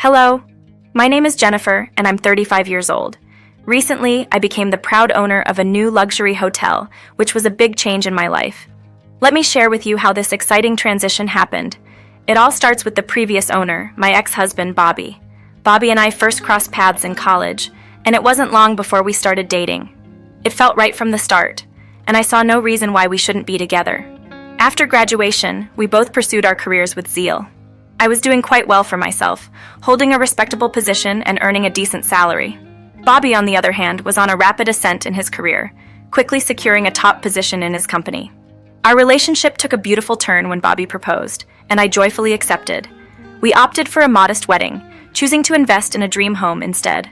Hello, my name is Jennifer, and I'm 35 years old. Recently, I became the proud owner of a new luxury hotel, which was a big change in my life. Let me share with you how this exciting transition happened. It all starts with the previous owner, my ex-husband, Bobby. Bobby and I first crossed paths in college, and it wasn't long before we started dating. It felt right from the start, and I saw no reason why we shouldn't be together. After graduation, we both pursued our careers with zeal. I was doing quite well for myself, holding a respectable position and earning a decent salary. Bobby, on the other hand, was on a rapid ascent in his career, quickly securing a top position in his company. Our relationship took a beautiful turn when Bobby proposed, and I joyfully accepted. We opted for a modest wedding, choosing to invest in a dream home instead.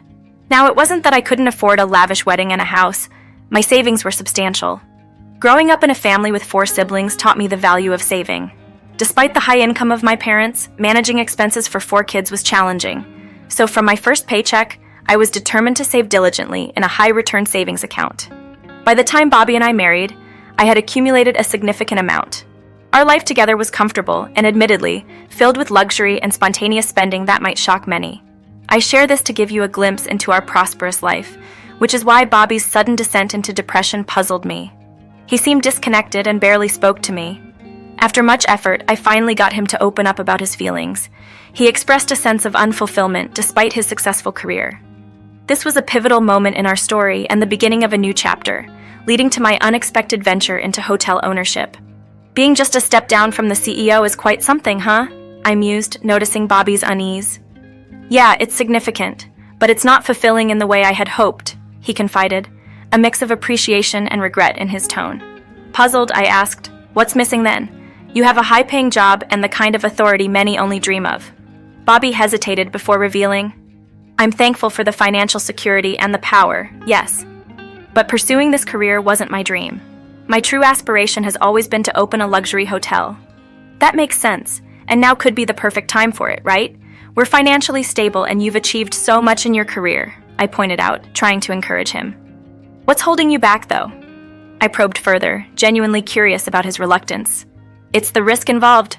Now, it wasn't that I couldn't afford a lavish wedding and a house. My savings were substantial. Growing up in a family with 4 siblings taught me the value of saving. Despite the high income of my parents, managing expenses for 4 kids was challenging. So from my first paycheck, I was determined to save diligently in a high-return savings account. By the time Bobby and I married, I had accumulated a significant amount. Our life together was comfortable and, admittedly, filled with luxury and spontaneous spending that might shock many. I share this to give you a glimpse into our prosperous life, which is why Bobby's sudden descent into depression puzzled me. He seemed disconnected and barely spoke to me. After much effort, I finally got him to open up about his feelings. He expressed a sense of unfulfillment despite his successful career. This was a pivotal moment in our story and the beginning of a new chapter, leading to my unexpected venture into hotel ownership. Being just a step down from the CEO is quite something, huh? I mused, noticing Bobby's unease. Yeah, it's significant, but it's not fulfilling in the way I had hoped, he confided, a mix of appreciation and regret in his tone. Puzzled, I asked, "What's missing then? You have a high-paying job and the kind of authority many only dream of." Bobby hesitated before revealing, "I'm thankful for the financial security and the power, yes. But pursuing this career wasn't my dream. My true aspiration has always been to open a luxury hotel." That makes sense, and now could be the perfect time for it, right? We're financially stable and you've achieved so much in your career, I pointed out, trying to encourage him. What's holding you back, though? I probed further, genuinely curious about his reluctance. It's the risk involved.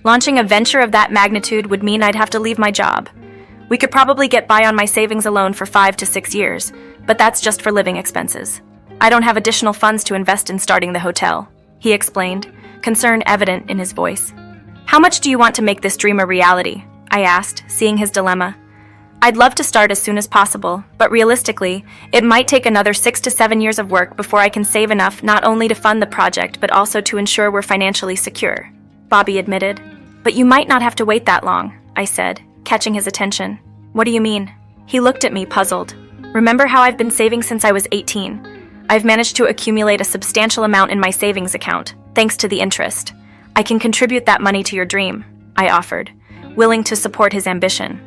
Launching a venture of that magnitude would mean I'd have to leave my job. We could probably get by on my savings alone for 5 to 6 years, but that's just for living expenses. I don't have additional funds to invest in starting the hotel, he explained, concern evident in his voice. How much do you want to make this dream a reality? I asked, seeing his dilemma. I'd love to start as soon as possible, but realistically, it might take another 6 to 7 years of work before I can save enough not only to fund the project but also to ensure we're financially secure, Bobby admitted. But you might not have to wait that long, I said, catching his attention. What do you mean? He looked at me, puzzled. Remember how I've been saving since I was 18? I've managed to accumulate a substantial amount in my savings account, thanks to the interest. I can contribute that money to your dream, I offered, willing to support his ambition.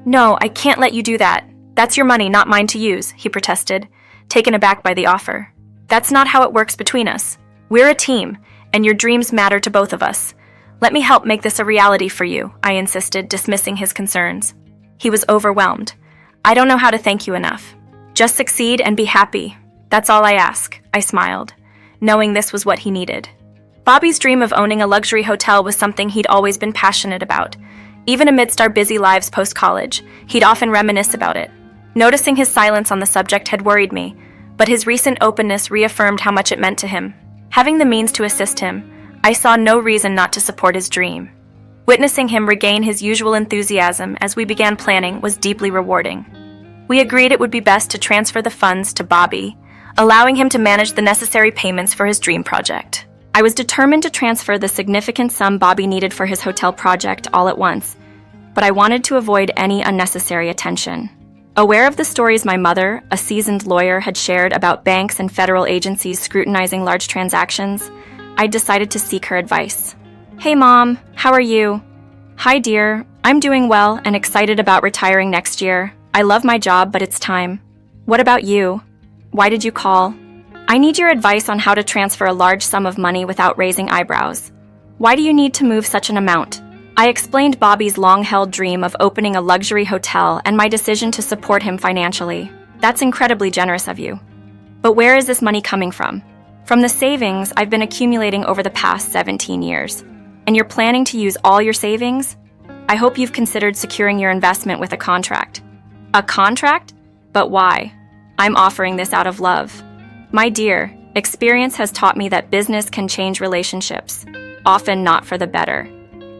No, I can't let you do that. That's your money, not mine to use, he protested, taken aback by the offer. That's not how it works between us. We're a team, and your dreams matter to both of us. Let me help make this a reality for you, I insisted, dismissing his concerns. He was overwhelmed. I don't know how to thank you enough. Just succeed and be happy. That's all I ask, I smiled, knowing this was what he needed. Bobby's dream of owning a luxury hotel was something he'd always been passionate about. Even amidst our busy lives post-college, he'd often reminisce about it. Noticing his silence on the subject had worried me, but his recent openness reaffirmed how much it meant to him. Having the means to assist him, I saw no reason not to support his dream. Witnessing him regain his usual enthusiasm as we began planning was deeply rewarding. We agreed it would be best to transfer the funds to Bobby, allowing him to manage the necessary payments for his dream project. I was determined to transfer the significant sum Bobby needed for his hotel project all at once, but I wanted to avoid any unnecessary attention. Aware of the stories my mother, a seasoned lawyer, had shared about banks and federal agencies scrutinizing large transactions, I decided to seek her advice. Hey Mom, how are you? Hi dear, I'm doing well and excited about retiring next year. I love my job, but it's time. What about you? Why did you call? I need your advice on how to transfer a large sum of money without raising eyebrows. Why do you need to move such an amount? I explained Bobby's long-held dream of opening a luxury hotel and my decision to support him financially. That's incredibly generous of you. But where is this money coming from? From the savings I've been accumulating over the past 17 years. And you're planning to use all your savings? I hope you've considered securing your investment with a contract. A contract? But why? I'm offering this out of love. My dear, experience has taught me that business can change relationships, often not for the better.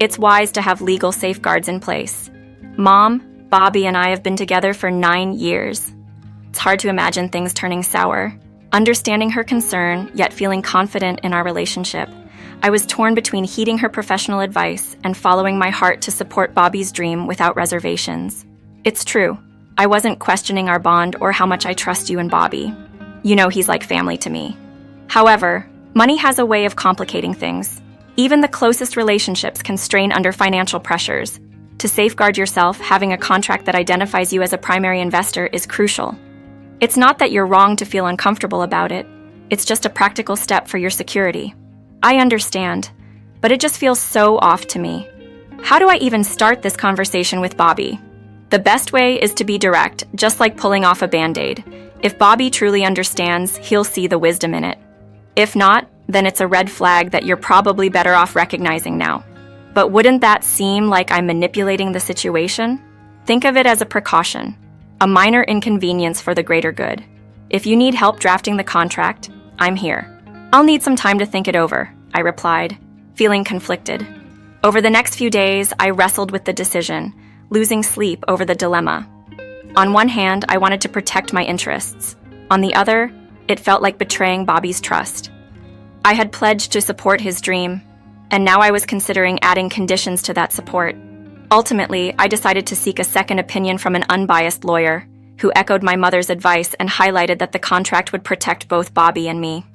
It's wise to have legal safeguards in place. Mom, Bobby and I have been together for 9 years. It's hard to imagine things turning sour. Understanding her concern, yet feeling confident in our relationship, I was torn between heeding her professional advice and following my heart to support Bobby's dream without reservations. It's true, I wasn't questioning our bond or how much I trust you and Bobby. You know he's like family to me. However, money has a way of complicating things. Even the closest relationships can strain under financial pressures. To safeguard yourself, having a contract that identifies you as a primary investor is crucial. It's not that you're wrong to feel uncomfortable about it. It's just a practical step for your security. I understand, but it just feels so off to me. How do I even start this conversation with Bobby? The best way is to be direct, just like pulling off a Band-Aid. If Bobby truly understands, he'll see the wisdom in it. If not, then it's a red flag that you're probably better off recognizing now. But wouldn't that seem like I'm manipulating the situation? Think of it as a precaution, a minor inconvenience for the greater good. If you need help drafting the contract, I'm here. I'll need some time to think it over, I replied, feeling conflicted. Over the next few days, I wrestled with the decision, losing sleep over the dilemma. On one hand, I wanted to protect my interests. On the other, it felt like betraying Bobby's trust. I had pledged to support his dream, and now I was considering adding conditions to that support. Ultimately, I decided to seek a second opinion from an unbiased lawyer, who echoed my mother's advice and highlighted that the contract would protect both Bobby and me.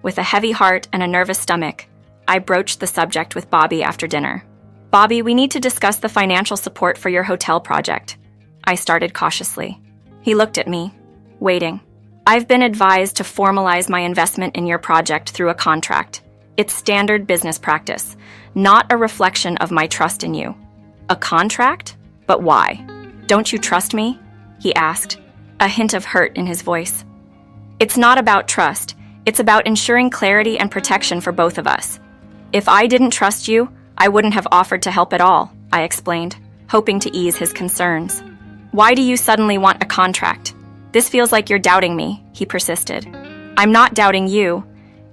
With a heavy heart and a nervous stomach, I broached the subject with Bobby after dinner. Bobby, we need to discuss the financial support for your hotel project. I started cautiously. He looked at me, waiting. I've been advised to formalize my investment in your project through a contract. It's standard business practice, not a reflection of my trust in you. A contract? But why? Don't you trust me? He asked, a hint of hurt in his voice. It's not about trust. It's about ensuring clarity and protection for both of us. If I didn't trust you, I wouldn't have offered to help at all, I explained, hoping to ease his concerns. Why do you suddenly want a contract? This feels like you're doubting me, he persisted. I'm not doubting you.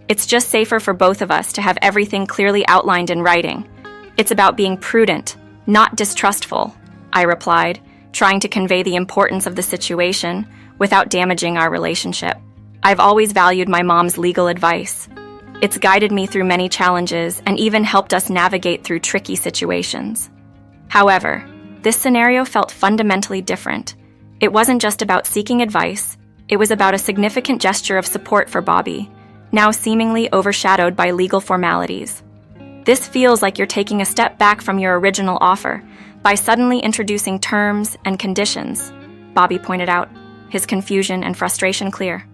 It's just safer for both of us to have everything clearly outlined in writing. It's about being prudent, not distrustful, I replied, trying to convey the importance of the situation without damaging our relationship. I've always valued my mom's legal advice. It's guided me through many challenges and even helped us navigate through tricky situations. However, this scenario felt fundamentally different. It wasn't just about seeking advice, it was about a significant gesture of support for Bobby, now seemingly overshadowed by legal formalities. This feels like you're taking a step back from your original offer by suddenly introducing terms and conditions, Bobby pointed out, his confusion and frustration clear.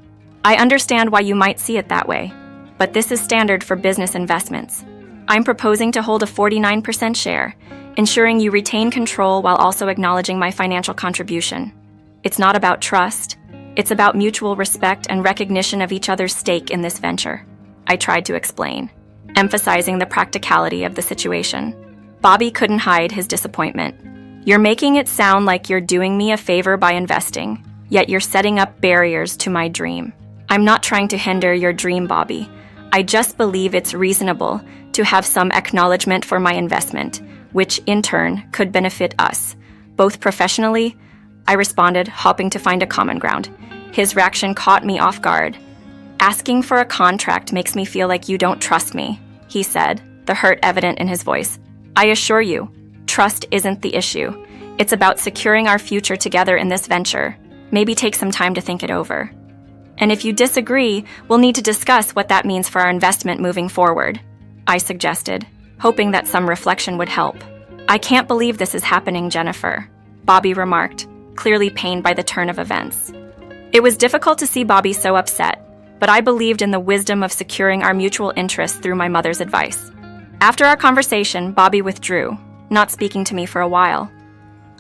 I understand why you might see it that way, but this is standard for business investments. I'm proposing to hold a 49% share, ensuring you retain control while also acknowledging my financial contribution. It's not about trust, it's about mutual respect and recognition of each other's stake in this venture, I tried to explain, emphasizing the practicality of the situation. Bobby couldn't hide his disappointment. You're making it sound like you're doing me a favor by investing, yet you're setting up barriers to my dream. I'm not trying to hinder your dream, Bobby. I just believe it's reasonable to have some acknowledgement for my investment, which in turn could benefit us, both professionally, I responded, hoping to find a common ground. His reaction caught me off guard. Asking for a contract makes me feel like you don't trust me, he said, the hurt evident in his voice. I assure you, trust isn't the issue. It's about securing our future together in this venture. Maybe take some time to think it over. And if you disagree, we'll need to discuss what that means for our investment moving forward, I suggested, hoping that some reflection would help. I can't believe this is happening, Jennifer, Bobby remarked, clearly pained by the turn of events. It was difficult to see Bobby so upset, but I believed in the wisdom of securing our mutual interests through my mother's advice. After our conversation, Bobby withdrew, not speaking to me for a while.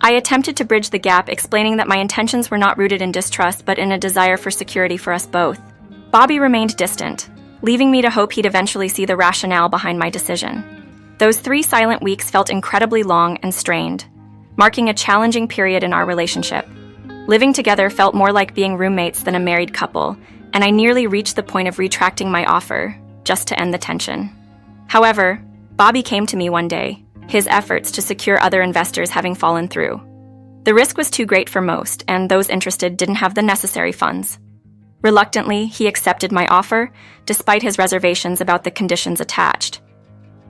I attempted to bridge the gap, explaining that my intentions were not rooted in distrust but in a desire for security for us both. Bobby remained distant, leaving me to hope he'd eventually see the rationale behind my decision. Those 3 silent weeks felt incredibly long and strained, marking a challenging period in our relationship. Living together felt more like being roommates than a married couple, and I nearly reached the point of retracting my offer, just to end the tension. However, Bobby came to me one day, his efforts to secure other investors having fallen through. The risk was too great for most, and those interested didn't have the necessary funds. Reluctantly, he accepted my offer, despite his reservations about the conditions attached.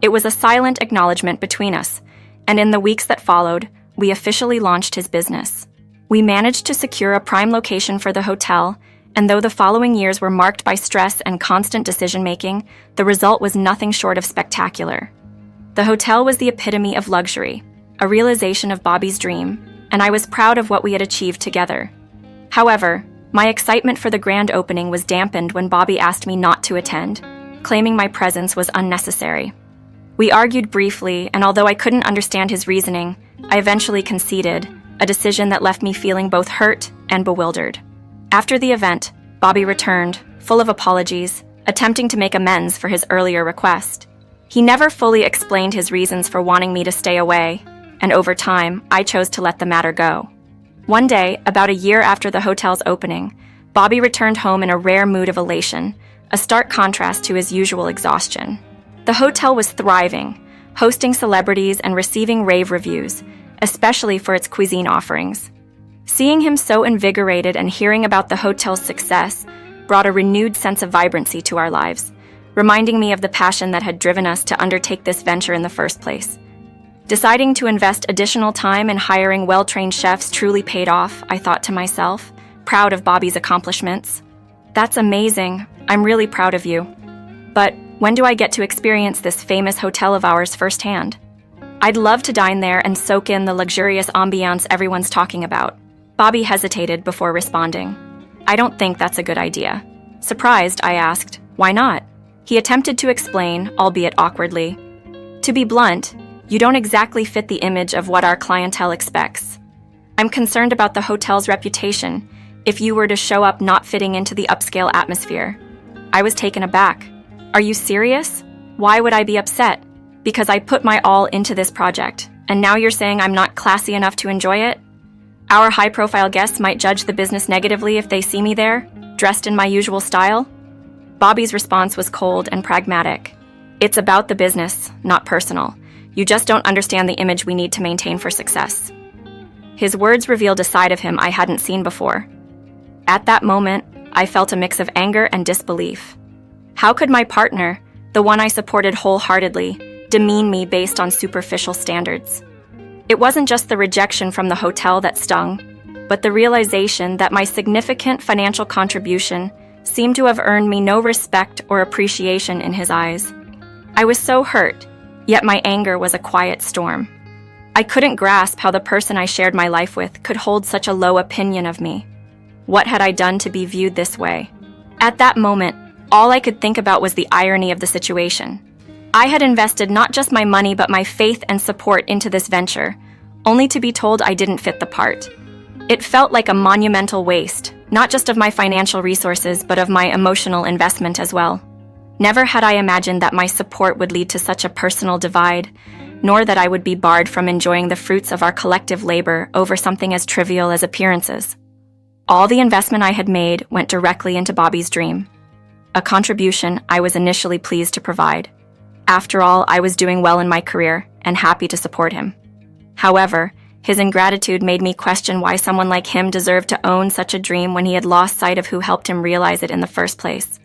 It was a silent acknowledgement between us, and in the weeks that followed, we officially launched his business. We managed to secure a prime location for the hotel, and though the following years were marked by stress and constant decision-making, the result was nothing short of spectacular. The hotel was the epitome of luxury, a realization of Bobby's dream, and I was proud of what we had achieved together. However, my excitement for the grand opening was dampened when Bobby asked me not to attend, claiming my presence was unnecessary. We argued briefly, and although I couldn't understand his reasoning, I eventually conceded, a decision that left me feeling both hurt and bewildered. After the event, Bobby returned, full of apologies, attempting to make amends for his earlier request. He never fully explained his reasons for wanting me to stay away, and over time, I chose to let the matter go. One day, about a year after the hotel's opening, Bobby returned home in a rare mood of elation, a stark contrast to his usual exhaustion. The hotel was thriving, hosting celebrities and receiving rave reviews, especially for its cuisine offerings. Seeing him so invigorated and hearing about the hotel's success brought a renewed sense of vibrancy to our lives, reminding me of the passion that had driven us to undertake this venture in the first place. Deciding to invest additional time in hiring well-trained chefs truly paid off, I thought to myself, proud of Bobby's accomplishments. That's amazing. I'm really proud of you. But when do I get to experience this famous hotel of ours firsthand? I'd love to dine there and soak in the luxurious ambiance everyone's talking about. Bobby hesitated before responding. I don't think that's a good idea. Surprised, I asked, why not? He attempted to explain, albeit awkwardly. To be blunt, you don't exactly fit the image of what our clientele expects. I'm concerned about the hotel's reputation if you were to show up not fitting into the upscale atmosphere. I was taken aback. Are you serious? Why would I be upset? Because I put my all into this project, and now you're saying I'm not classy enough to enjoy it? Our high-profile guests might judge the business negatively if they see me there, dressed in my usual style? Bobby's response was cold and pragmatic. It's about the business, not personal. You just don't understand the image we need to maintain for success. His words revealed a side of him I hadn't seen before. At that moment, I felt a mix of anger and disbelief. How could my partner, the one I supported wholeheartedly, demean me based on superficial standards? It wasn't just the rejection from the hotel that stung, but the realization that my significant financial contribution seemed to have earned me no respect or appreciation in his eyes. I was so hurt, yet my anger was a quiet storm. I couldn't grasp how the person I shared my life with could hold such a low opinion of me. What had I done to be viewed this way? At that moment, all I could think about was the irony of the situation. I had invested not just my money but my faith and support into this venture, only to be told I didn't fit the part. It felt like a monumental waste, not just of my financial resources but of my emotional investment as well. Never had I imagined that my support would lead to such a personal divide, nor that I would be barred from enjoying the fruits of our collective labor over something as trivial as appearances. All the investment I had made went directly into Bobby's dream, a contribution I was initially pleased to provide. After all, I was doing well in my career and happy to support him. However, his ingratitude made me question why someone like him deserved to own such a dream when he had lost sight of who helped him realize it in the first place.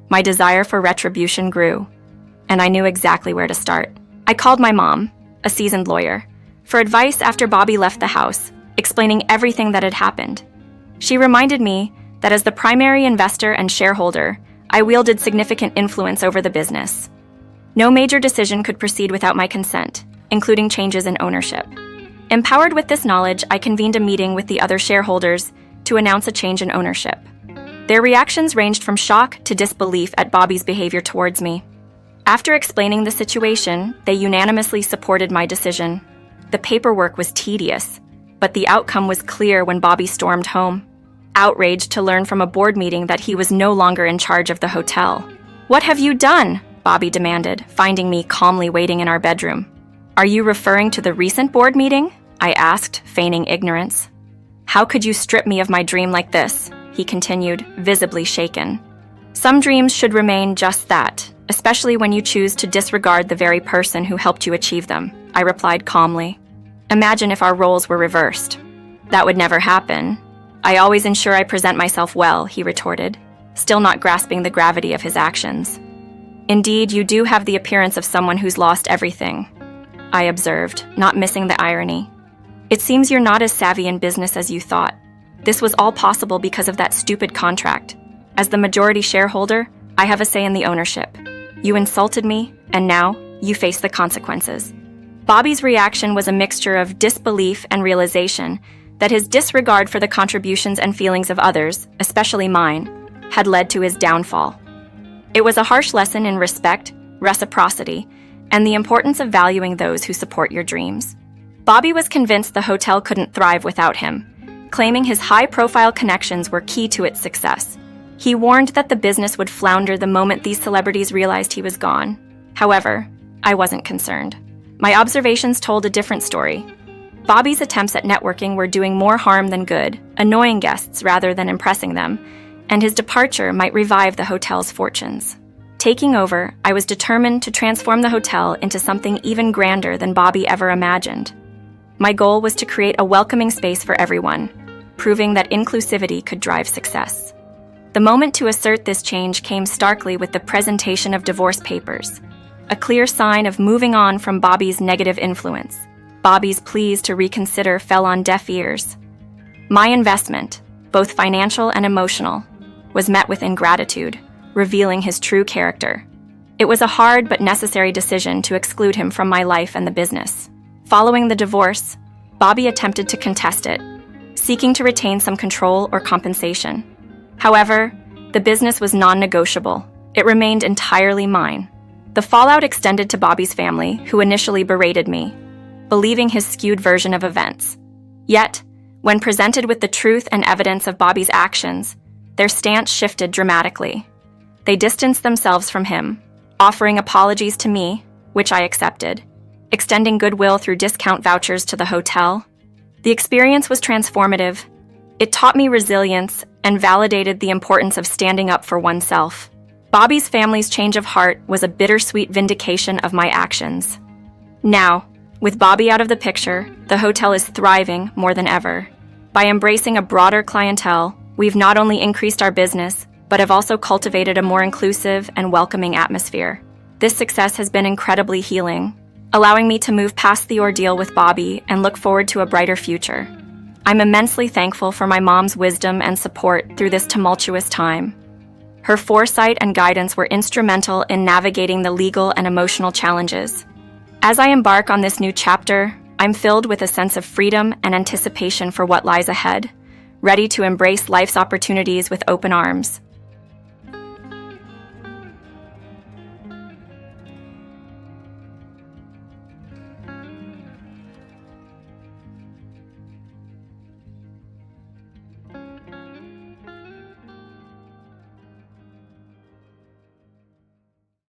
My desire for retribution grew, and I knew exactly where to start. I called my mom, a seasoned lawyer, for advice after Bobby left the house, explaining everything that had happened. She reminded me that as the primary investor and shareholder, I wielded significant influence over the business. No major decision could proceed without my consent, including changes in ownership. Empowered with this knowledge, I convened a meeting with the other shareholders to announce a change in ownership. Their reactions ranged from shock to disbelief at Bobby's behavior towards me. After explaining the situation, they unanimously supported my decision. The paperwork was tedious, but the outcome was clear when Bobby stormed home, outraged to learn from a board meeting that he was no longer in charge of the hotel. "What have you done?" Bobby demanded, finding me calmly waiting in our bedroom. "Are you referring to the recent board meeting?" I asked, feigning ignorance. "How could you strip me of my dream like this?" he continued, visibly shaken. "Some dreams should remain just that, especially when you choose to disregard the very person who helped you achieve them," I replied calmly. "Imagine if our roles were reversed." "That would never happen. I always ensure I present myself well," he retorted, still not grasping the gravity of his actions. "Indeed, you do have the appearance of someone who's lost everything," I observed, not missing the irony. "It seems you're not as savvy in business as you thought. This was all possible because of that stupid contract. As the majority shareholder, I have a say in the ownership. You insulted me, and now you face the consequences." Bobby's reaction was a mixture of disbelief and realization that his disregard for the contributions and feelings of others, especially mine, had led to his downfall. It was a harsh lesson in respect, reciprocity, and the importance of valuing those who support your dreams. Bobby was convinced the hotel couldn't thrive without him, claiming his high-profile connections were key to its success. He warned that the business would flounder the moment these celebrities realized he was gone. However, I wasn't concerned. My observations told a different story. Bobby's attempts at networking were doing more harm than good, annoying guests rather than impressing them, and his departure might revive the hotel's fortunes. Taking over, I was determined to transform the hotel into something even grander than Bobby ever imagined. My goal was to create a welcoming space for everyone, proving that inclusivity could drive success. The moment to assert this change came starkly with the presentation of divorce papers, a clear sign of moving on from Bobby's negative influence. Bobby's pleas to reconsider fell on deaf ears. My investment, both financial and emotional, was met with ingratitude, revealing his true character. It was a hard but necessary decision to exclude him from my life and the business. Following the divorce, Bobby attempted to contest it, seeking to retain some control or compensation. However, the business was non-negotiable. It remained entirely mine. The fallout extended to Bobby's family, who initially berated me, believing his skewed version of events. Yet, when presented with the truth and evidence of Bobby's actions, their stance shifted dramatically. They distanced themselves from him, offering apologies to me, which I accepted, extending goodwill through discount vouchers to the hotel. The experience was transformative. It taught me resilience and validated the importance of standing up for oneself. Bobby's family's change of heart was a bittersweet vindication of my actions. Now, with Bobby out of the picture, the hotel is thriving more than ever. By embracing a broader clientele, we've not only increased our business, but have also cultivated a more inclusive and welcoming atmosphere. This success has been incredibly healing, allowing me to move past the ordeal with Bobby and look forward to a brighter future. I'm immensely thankful for my mom's wisdom and support through this tumultuous time. Her foresight and guidance were instrumental in navigating the legal and emotional challenges. As I embark on this new chapter, I'm filled with a sense of freedom and anticipation for what lies ahead, ready to embrace life's opportunities with open arms.